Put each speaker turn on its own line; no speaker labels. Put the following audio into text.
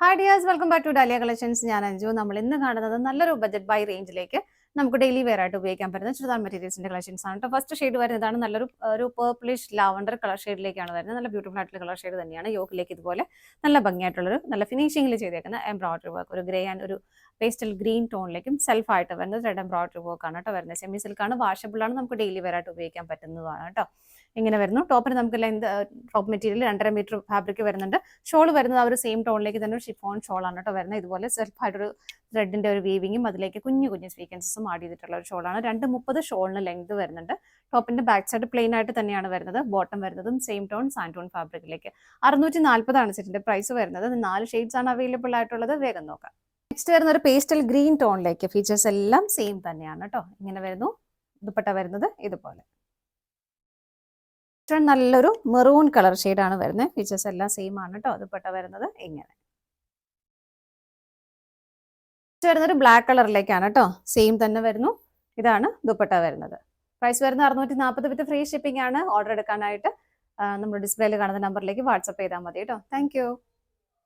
Hi dears, welcome back to Dahlia collections. ഞാൻ അഞ്ജു. നമ്മൾ ഇന്ന് കാണുന്നത് നല്ലൊരു ബജറ്റ് ബൈ റേഞ്ചിലേക്ക് നമുക്ക് ഡെയിലി വെയർ ആയിട്ട് ഉപയോഗിക്കാൻ പറ്റുന്ന ചുരിദാർ മെറ്റീരിയൽസിന്റെ കളക്ഷൻസ് ആണ് കേട്ടോ. ഫസ്റ്റ് ഷെയ്ഡ് വരുന്നതാണ് നല്ലൊരു പേർപ്പിളിഷ് ലാവണ്ടർ കളർ ഷെയ്ഡിലേക്കാണ് വരുന്നത്. നല്ല ബ്യൂട്ടിഫുൾ ആയിട്ടുള്ള കളർ ഷെയ്ഡ് തന്നെയാണ്. യോക്കിലേക്ക് ഇതുപോലെ നല്ല ഭംഗിയായിട്ടുള്ളൊരു നല്ല ഫിനിഷിംഗിൽ ചെയ്തേക്കുന്ന എംബ്രോയിഡറി വർക്ക്, ഒരു ഗ്രേ ആൻഡ് ഒരു പേസ്റ്റൽ ഗ്രീൻ ടോണിലേക്കും സെൽഫ് ആയിട്ട് വരുന്നത് റെഡ് എംബ്രോയിഡറി വർക്ക് ആണ് കേട്ടോ വരുന്നത്. സെമി സിൽക്കാണ്, വാഷബിൾ ആണ്, നമുക്ക് ഡെയിലി വെയർ ആയിട്ട് ഉപയോഗിക്കാൻ പറ്റുന്നതാണ് കേട്ടോ. ഇങ്ങനെ വരുന്നു. ടോപ്പിന് നമുക്ക് length top material 2.5 metre fabric വരുന്നുണ്ട്. ഷോൾ വരുന്നത് ആ ഒരു സെയിം ടോണിലേക്ക് തന്നെ ഒരു ഷിഫോൺ ഷോളാണ് കേട്ടോ വരുന്നത്. ഇതുപോലെ സെൽഫായിട്ടൊരു ത്രെഡിന്റെ ഒരു വീവിങ്ങും അതിലേക്ക് കുഞ്ഞു കുഞ്ഞു സ്വീക്വൻസസും ആഡ് ചെയ്തിട്ടുള്ള ഒരു ഷോളാണ്. 2.30 ഷോളിന് ലെങ്ത് വരുന്നുണ്ട്. ടോപ്പിന്റെ ബാക്ക് സൈഡ് പ്ലെയിൻ ആയിട്ട് തന്നെയാണ് വരുന്നത്. ബോട്ടം വരുന്നതും സെയിം ടോൺ സാൻഡോൺ ഫാബ്രിക്കിലേക്ക് 640 ആണ് സെറ്റിന്റെ പ്രൈസ് വരുന്നത്. 4 ഷെയ്ഡ്സ് ആണ് അവൈലബിൾ ആയിട്ടുള്ളത്. വേഗം നോക്കാം. നെക്സ്റ്റ് വരുന്ന ഒരു പേസ്റ്റൽ ഗ്രീൻ ടോണിലേക്ക് ഫീച്ചേഴ്സ് എല്ലാം സെയിം തന്നെയാണ് കേട്ടോ. ഇങ്ങനെ വരുന്നു. ദുപ്പട്ട വരുന്നത് ഇതുപോലെ നല്ലൊരു മെറൂൺ കളർ ഷെയ്ഡാണ് വരുന്നത്. ഫീച്ചേഴ്സ് എല്ലാം സെയിം ആണ് കേട്ടോ. ദുപ്പട്ട വരുന്നത് ഇങ്ങനെ വരുന്നൊരു ബ്ലാക്ക് കളറിലേക്കാണ് കേട്ടോ. സെയിം തന്നെ വരുന്നു. ഇതാണ് ദുപ്പട്ട വരുന്നത്. പ്രൈസ് വരുന്നത് 640 വിത്ത് ഫ്രീ ഷിപ്പിംഗ് ആണ്. ഓർഡർ എടുക്കാനായിട്ട് നമ്മൾ ഡിസ്പ്ലേയിൽ കാണുന്ന നമ്പറിലേക്ക് വാട്സപ്പ് ചെയ്താൽ മതി കേട്ടോ. താങ്ക്